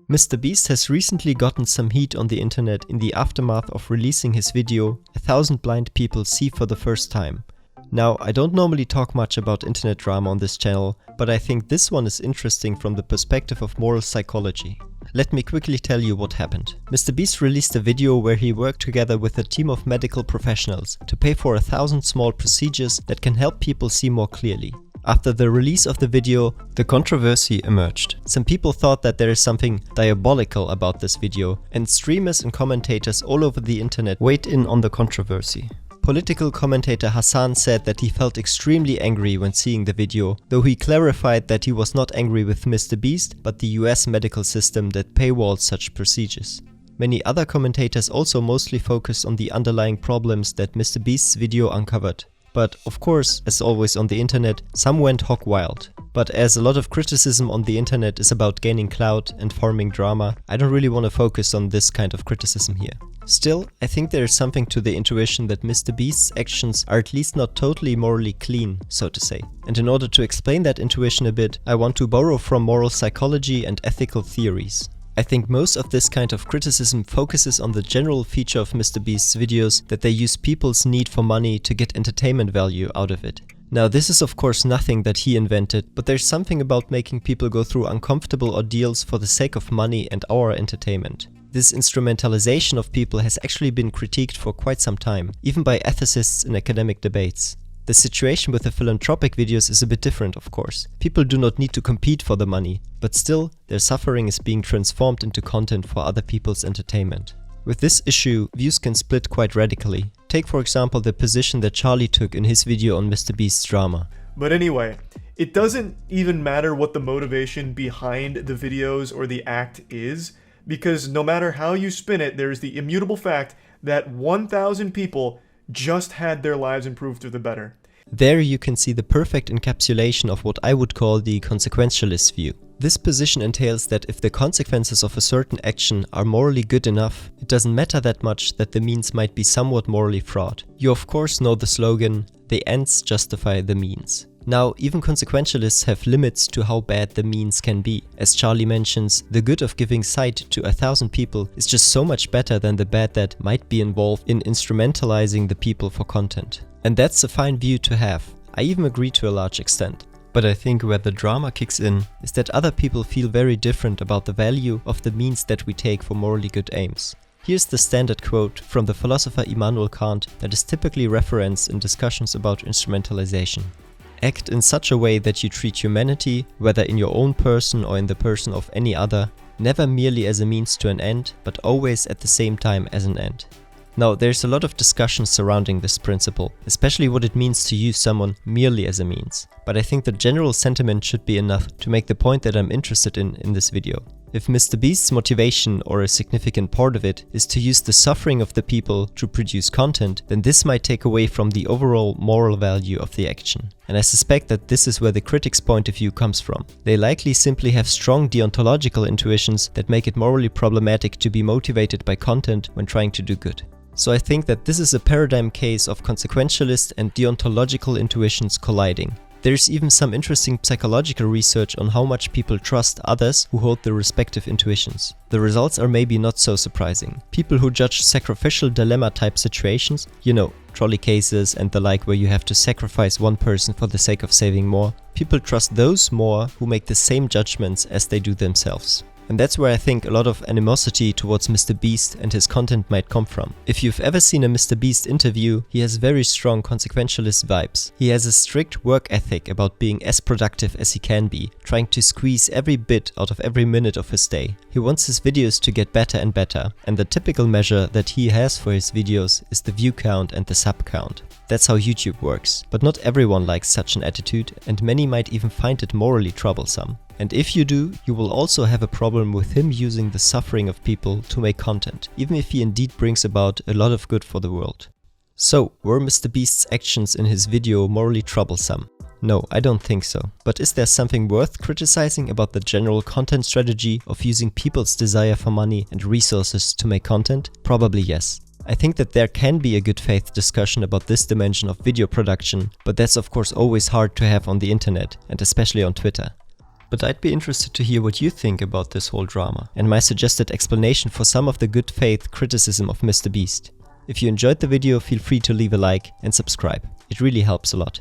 MrBeast has recently gotten some heat on the internet in the aftermath of releasing his video 1000 Blind People See for the First Time. Now, I don't normally talk much about internet drama on this channel, but I think this one is interesting from the perspective of moral psychology. Let me quickly tell you what happened. MrBeast released a video where he worked together with a team of medical professionals to pay for 1000 small procedures that can help people see more clearly. After the release of the video, the controversy emerged. Some people thought that there is something diabolical about this video, and streamers and commentators all over the internet weighed in on the controversy. Political commentator Hassan said that he felt extremely angry when seeing the video, though he clarified that he was not angry with MrBeast, but the US medical system that paywalls such procedures. Many other commentators also mostly focused on the underlying problems that MrBeast's video uncovered. But of course, as always on the internet, some went hog wild. But as a lot of criticism on the internet is about gaining clout and farming drama, I don't really want to focus on this kind of criticism here. Still, I think there is something to the intuition that MrBeast's actions are at least not totally morally clean, so to say. And in order to explain that intuition a bit, I want to borrow from moral psychology and ethical theories. I think most of this kind of criticism focuses on the general feature of MrBeast's videos that they use people's need for money to get entertainment value out of it. Now, this is of course nothing that he invented, but there's something about making people go through uncomfortable ordeals for the sake of money and our entertainment. This instrumentalization of people has actually been critiqued for quite some time, even by ethicists in academic debates. The situation with the philanthropic videos is a bit different, of course. People do not need to compete for the money, but still, their suffering is being transformed into content for other people's entertainment. With this issue, views can split quite radically. Take for example the position that Charlie took in his video on MrBeast's drama. But anyway, it doesn't even matter what the motivation behind the videos or the act is, because no matter how you spin it, there is the immutable fact that 1000 people just had their lives improved for the better. There you can see the perfect encapsulation of what I would call the consequentialist view. This position entails that if the consequences of a certain action are morally good enough, it doesn't matter that much that the means might be somewhat morally fraught. You of course know the slogan, the ends justify the means. Now, even consequentialists have limits to how bad the means can be. As Charlie mentions, the good of giving sight to 1000 people is just so much better than the bad that might be involved in instrumentalizing the people for content. And that's a fine view to have. I even agree to a large extent. But I think where the drama kicks in is that other people feel very different about the value of the means that we take for morally good aims. Here's the standard quote from the philosopher Immanuel Kant that is typically referenced in discussions about instrumentalization. Act in such a way that you treat humanity, whether in your own person or in the person of any other, never merely as a means to an end, but always at the same time as an end. Now, there's a lot of discussion surrounding this principle, especially what it means to use someone merely as a means. But I think the general sentiment should be enough to make the point that I'm interested in this video. If MrBeast's motivation, or a significant part of it, is to use the suffering of the people to produce content, then this might take away from the overall moral value of the action. And I suspect that this is where the critics' point of view comes from. They likely simply have strong deontological intuitions that make it morally problematic to be motivated by content when trying to do good. So I think that this is a paradigm case of consequentialist and deontological intuitions colliding. There's even some interesting psychological research on how much people trust others who hold the respective intuitions. The results are maybe not so surprising. People who judge sacrificial dilemma type situations, you know, trolley cases and the like, where you have to sacrifice one person for the sake of saving more, people trust those more who make the same judgments as they do themselves. And that's where I think a lot of animosity towards MrBeast and his content might come from. If you've ever seen a MrBeast interview, he has very strong consequentialist vibes. He has a strict work ethic about being as productive as he can be, trying to squeeze every bit out of every minute of his day. He wants his videos to get better and better, and the typical measure that he has for his videos is the view count and the sub count. That's how YouTube works. But not everyone likes such an attitude, and many might even find it morally troublesome. And if you do, you will also have a problem with him using the suffering of people to make content, even if he indeed brings about a lot of good for the world. So, were MrBeast's actions in his video morally troublesome? No, I don't think so. But is there something worth criticizing about the general content strategy of using people's desire for money and resources to make content? Probably yes. I think that there can be a good faith discussion about this dimension of video production, but that's of course always hard to have on the internet, and especially on Twitter. But I'd be interested to hear what you think about this whole drama, and my suggested explanation for some of the good faith criticism of Mr. Beast. If you enjoyed the video, feel free to leave a like and subscribe. It really helps a lot.